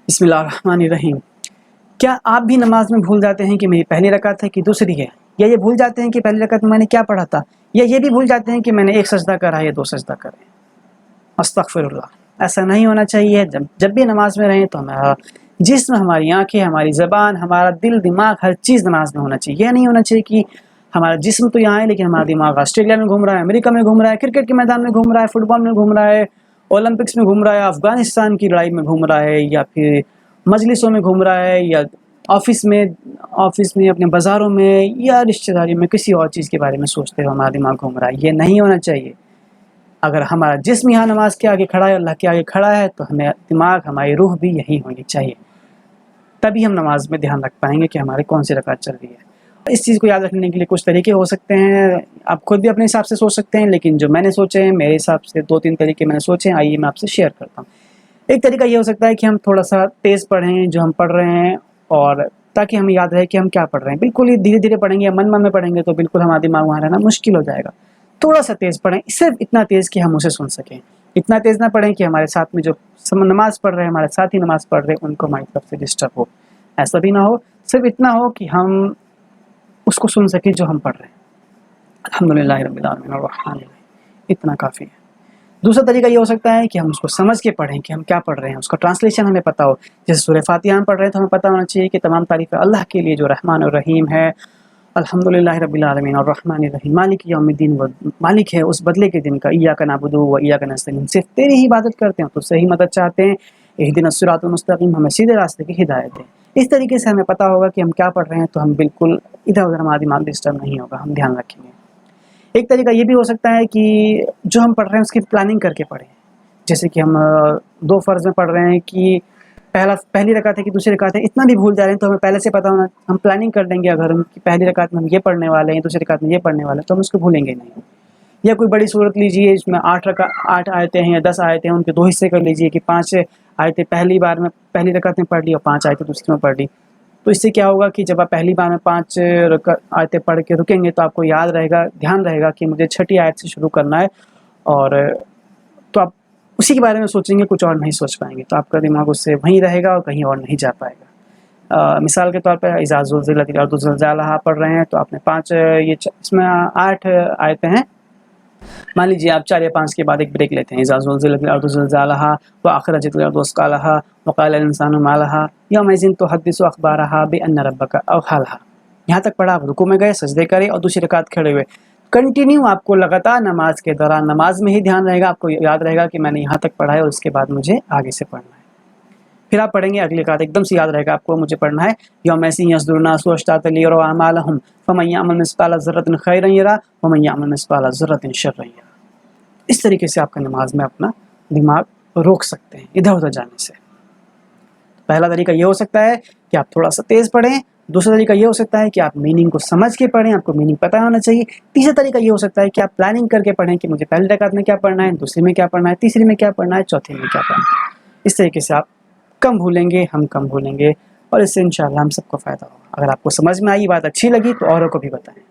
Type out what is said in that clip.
بسم اللہ الرحمن الرحیم۔ کیا آپ بھی نماز میں بھول جاتے ہیں کہ میری پہلی رکعت ہے کہ دوسری ہے، یا یہ بھول جاتے ہیں کہ پہلی رکعت میں میں نے کیا پڑھا تھا، یا یہ بھی بھول جاتے ہیں کہ میں نے ایک سجدہ کرا یا دو سجدہ کرے؟ استغفر اللہ، ایسا نہیں ہونا چاہیے۔ جب بھی نماز میں رہیں تو ہمارا جسم، ہماری آنکھیں، ہماری زبان، ہمارا دل، دماغ، ہر چیز نماز میں ہونا چاہیے۔ یہ نہیں ہونا چاہیے کہ ہمارا جسم تو یہاں ہے لیکن ہمارا دماغ آسٹریلیا میں گھوم رہا ہے، امریکہ میں گھوم رہا ہے، کرکٹ کے میدان میں گھوم رہا ہے، فٹ بال میں گھوم رہا ہے، اولمپکس میں گھوم رہا ہے، افغانستان کی لڑائی میں گھوم رہا ہے، یا پھر مجلسوں میں گھوم رہا ہے، یا آفس میں اپنے بازاروں میں، یا رشتہ داری میں کسی اور چیز کے بارے میں سوچتے ہوئے ہمارا دماغ گھوم رہا ہے۔ یہ نہیں ہونا چاہیے۔ اگر ہمارا جسم یہاں نماز کے آگے کھڑا ہے، اللہ کے آگے کھڑا ہے، تو ہمیں دماغ، ہماری روح بھی یہی ہونی چاہیے۔ تبھی ہم نماز میں دھیان رکھ پائیں گے کہ ہمارے کون سی رکعت چل رہی ہے۔ اس چیز کو یاد رکھنے کے لیے کچھ طریقے ہو سکتے ہیں، آپ خود بھی اپنے حساب سے سوچ سکتے ہیں، لیکن جو میں نے سوچے ہیں، میرے حساب سے 2-3 طریقے میں نے سوچے ہیں، آئیے میں آپ سے شیئر کرتا ہوں۔ ایک طریقہ یہ ہو سکتا ہے کہ ہم تھوڑا سا تیز پڑھیں جو ہم پڑھ رہے ہیں، اور تاکہ ہمیں یاد رہے کہ ہم کیا پڑھ رہے ہیں۔ بالکل ہی دھیرے دھیرے پڑھیں گے یا من میں پڑھیں گے تو بالکل ہمارا دماغ وہاں رہنا مشکل ہو جائے گا۔ تھوڑا سا تیز پڑھیں، صرف اتنا تیز کہ ہم اسے سن سکیں۔ اتنا تیز نہ پڑھیں کہ ہمارے ساتھ میں جو نماز پڑھ رہے ہیں، ہمارے ساتھی نماز پڑھ رہے ہیں، ان کو ہماری طرف سے ڈسٹرب ہو۔ ایسا بھی نہ ہو، صرف اتنا ہو کہ ہم اس کو سن سکیں جو ہم پڑھ رہے ہیں۔ الحمدللہ رب العالمین الرحمن الرحیم، اتنا کافی ہے۔ دوسرا طریقہ یہ ہو سکتا ہے کہ ہم اس کو سمجھ کے پڑھیں کہ ہم کیا پڑھ رہے ہیں، اس کا ٹرانسلیشن ہمیں پتہ ہو۔ جیسے سورہ فاتحہ ہم پڑھ رہے ہیں تو ہمیں پتہ ہونا چاہیے کہ تمام تعریفیں اللہ کے لیے جو رحمان الرحیم ہے، الحمدللہ رب العالمین الرحمن الرحیم مالک یوم الدین، وہ مالک ہے اس بدلے کے دن کا۔ ایاک نعبد و ایاک نستعین، صرف تیری ہی عبادت کرتے ہیں، تو صحیح مدد چاہتے ہیں۔ اہدنا الصراط المستقیم، ہمیں سیدھے راستے کی ہدایت دیں۔ اس طریقے سے ہمیں پتہ ہوگا کہ ہم کیا پڑھ رہے ہیں، تو ہم بالکل ادھر ادھر ہمارا دماغ ڈسٹرب نہیں ہوگا، ہم دھیان رکھیں گے۔ ایک طریقہ یہ بھی ہو سکتا ہے کہ جو ہم پڑھ رہے ہیں اس کی پلاننگ کر کے پڑھیں۔ جیسے کہ ہم 2 فرض میں پڑھ رہے ہیں کہ پہلی رکعت ہے کہ دوسری رکعت ہے، اتنا بھی بھول جا رہے ہیں تو ہمیں پہلے سے پتہ ہونا، ہم پلاننگ کر لیں گے۔ اگر ہم پہلی رکعت میں ہم یہ پڑھنے والے ہیں، دوسری رکعت میں یہ پڑھنے والے ہیں، تو ہم اس کو بھولیں گے نہیں۔ یا کوئی بڑی صورت لیجئے، اس میں 8 آیتیں ہیں یا 10 آیتیں ہیں، ان کے 2 حصے کر لیجئے کہ 5 آیتیں پہلی بار میں پہلی رکعت میں پڑھ لی اور 5 آیتیں دوسری میں پڑھ لی۔ تو اس سے کیا ہوگا کہ جب آپ پہلی بار میں 5 آیتیں پڑھ کے رکیں گے تو آپ کو یاد رہے گا، دھیان رہے گا کہ مجھے 6ٹھی آیت سے شروع کرنا ہے، اور تو آپ اسی کے بارے میں سوچیں گے، کچھ اور نہیں سوچ پائیں گے، تو آپ کا دماغ اس سے وہیں رہے گا اور کہیں اور نہیں جا پائے گا۔ مثال کے طور پر اذا زلزلت الارض زلزالہا پڑھ رہے ہیں تو آپ نے 5 اس میں 8 آیتیں ہیں، مان لیجیے آپ 4 یا 5 کے بعد ایک بریک لیتے ہیں۔ اذا زلزلت الارض زلزالہا واخرجت الارض اثقالہا وقال الانسان ما لہا یومئذ تحدث اخبارہا بان ربک اوحی لہا۔ یہاں تک پڑھا، آپ رکوع میں گئے، سجدے کرے اور دوسری رکعت کھڑے ہوئے۔ کنٹینیو آپ کو لگاتار نماز کے دوران نماز میں ہی دھیان رہے گا، آپ کو یاد رہے گا کہ میں نے یہاں تک پڑھا ہے اور اس کے بعد مجھے آگے سے پڑھنا ہے۔ پھر آپ پڑھیں گے اگلی رکعت، ایک دم سے یاد رہے گا آپ کو مجھے پڑھنا ہے یومئذ یصدر الناس اشتاتا لیروا اعمالهم فمن یعمل مثقال ذرة خیرا یرہ ومن یعمل مثقال ذرة شرا یرہ۔ اس طریقے سے آپ کا نماز میں اپنا دماغ روک سکتے ہیں ادھر ادھر جانے سے۔ پہلا طریقہ یہ ہو سکتا ہے کہ آپ تھوڑا سا تیز پڑھیں۔ دوسرا طریقہ یہ ہو سکتا ہے کہ آپ میننگ کو سمجھ کے پڑھیں، آپ کو میننگ پتہ ہونا چاہیے۔ تیسرا طریقہ یہ ہو سکتا ہے کہ آپ پلاننگ کر کے پڑھیں کہ مجھے پہلی رکعت میں کیا پڑھنا ہے، دوسری میں کیا پڑھنا ہے، تیسری میں کیا پڑھنا ہے، چوتھی میں کیا پڑھنا ہے۔ اس طریقے سے آپ کم بھولیں گے، ہم کم بھولیں گے، اور اس سے انشاءاللہ ہم سب کو فائدہ ہوگا۔ اگر آپ کو سمجھ میں آئی، بات اچھی لگی تو اوروں کو بھی بتائیں۔